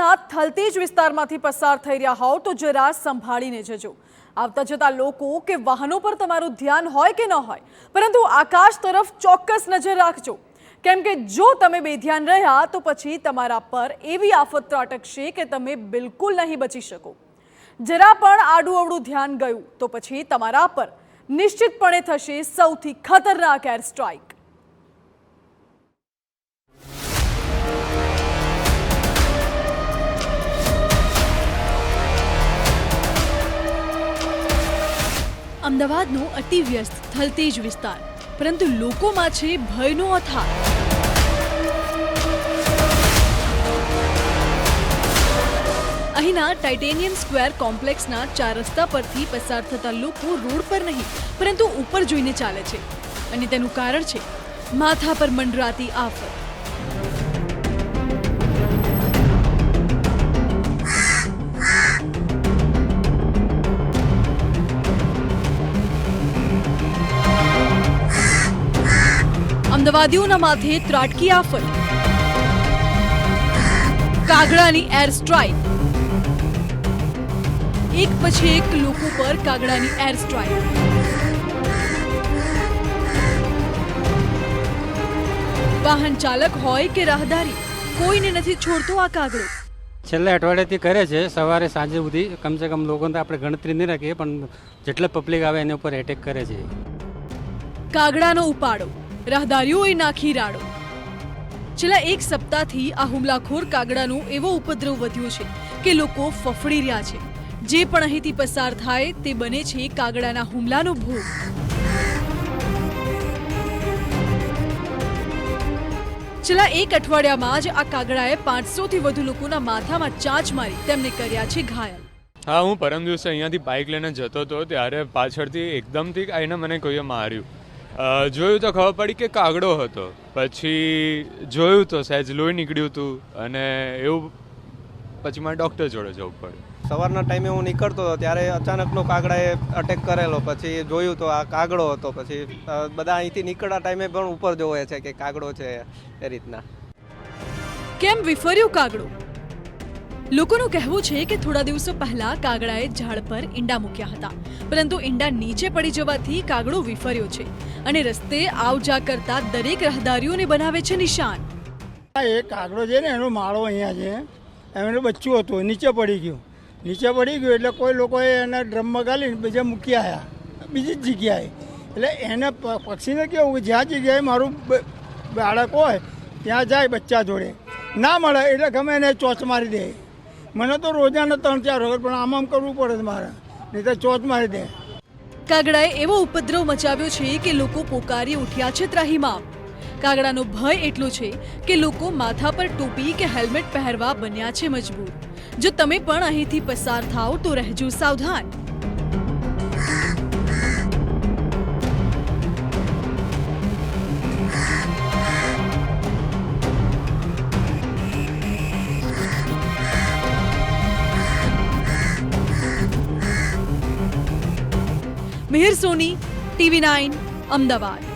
અમદાવાદના થલતેજ વિસ્તારમાંથી પસાર થઈ રહ્યા હોવ તો જરા સંભાળીને જજો। આવતા જતા લોકો કે વાહનો પર તમારું ધ્યાન હોય કે ન હોય, પરંતુ આકાશ તરફ ચોક્કસ નજર રાખજો, કેમ કે જો તમે બેધ્યાન રહ્યા તો પછી તમારા પર એવી આફત ત્રાટકશે કે તમે બિલકુલ નહીં બચી શકો। જરા પણ આડું અવળું ધ્યાન ગયું તો પછી તમારા પર નિશ્ચિતપણે થશે સૌથી ખતરનાક એર સ્ટ્રાઇક। અમદાવાદનો અતિ વ્યસ્ત થલતેજ વિસ્તાર, પરંતુ લોકોમાં છે ભયનો અથાર। અહીંના ટાઇટેનિયમ સ્ક્વેર કોમ્પ્લેક્સના 4 રસ્તા પરથી પસાર થતા લોકો રોડ પર નહીં પરંતુ ઉપર જોઈને ચાલે છે, અને તેનું કારણ છે માથા પર મંડરાતી આફત। અમદાવાદીઓના માથે ત્રાટકી આફત, કાગડાની એર સ્ટ્રાઇક। એક પછી એક લોકો પર કાગડાની એર સ્ટ્રાઇક। વાહન ચાલક હોય કે રાહદારી, કોઈને નથી છોડતો આ કાગડો। છેલ્લા અઠવાડિયાથી કરે છે, સવારે સાંજે સુધી કમસે કમ લોકોને આપણે ગણતરી નહીં રાખીએ, પણ જેટલે પબ્લિક આવે એની ઉપર એટેક કરે છે। કાગડાનો ઉપાડો, રાહદારીઓએ નાખી રાડો। છેલ્લા એક સપ્તાહથી આ હુમલાખોર કાગડાનો એવો ઉપદ્રવ વધ્યો છે કે લોકો ફફડી રહ્યા છે। જે પણ અહીંથી પસાર થાય તે બને છે કાગડાના હુમલાનો ભોગ। છેલ્લા એક અઠવાડિયામાં જ આ કાગડાએ 500થી વધુ લોકોના માથામાં ચાંચ મારી તેમને કર્યા છે ઘાયલ। હા, હું પરમ દિવસે અહીંયાથી બાઇક લઈને જતો હતો, ત્યારે પાછળથી એકદમથી આવીને મને કોઈએ માર્યું। જોયું તો ખબર પડી કે કાગડો હતો, પછી જોયું તો સહેજ લોહી નીકળ્યું હતું, અને એવું પછી મારે ડૉક્ટર જોડે જવું પડ્યું। સવારના ટાઈમે હું નીકળતો હતો ત્યારે અચાનકનો કાગડાએ અટેક કરેલો, પછી જોયું તો આ કાગડો હતો। પછી બધા અહીંથી નીકળતા ટાઈમે પણ ઉપર જોવે છે કે કાગડો છે એ રીતના। કેમ વિફર્યું કાગડો? લોકોનું કહેવું છે કે થોડા દિવસો પહેલા કાગડાએ ઝાડ પર ઈંડા મૂક્યા હતા, પરંતુ ઈંડા નીચે પડી જવાથી કાગડો વિફર્યો છે અને રસ્તે આવ જા કરતા દરેક રાહદારીઓને બનાવે છે નિશાન। એ કાગડો છે ને, એનો માળો અહીંયા છે, એનું બચ્ચું હતું, નીચે પડી ગયું એટલે કોઈ લોકોએ એને ડ્રમમાં ગાલીને બીજા મૂકી આવ્યા બીજી જ જગ્યાએ। એટલે એને પક્ષીને કેવું કે જ્યાં જગ્યાએ મારું બાળક હોય ત્યાં જાય બચ્ચા જોડે, ના મળે એટલે ગમે એને ચોચ મારી દે। મને તો રોજાના 3-4 વખત, પણ આમ કરવું પડે મારે, નહીં તો ચોચ મારી દે। કાગડાએ એવો ઉપદ્રવ મચાવ્યો છે કે લોકો પોકારી ઉઠ્યા છે ત્રાહિમામ। કાગડાનો ભય એટલો છે કે લોકો માથા પર ટોપી કે હેલ્મેટ પહેરવા બન્યા છે મજબૂર। જો તમે પણ અહીંથી પસાર થાઓ તો રહેજો સાવધાન। મિહિર સોની, TV9, અમદાવાદ।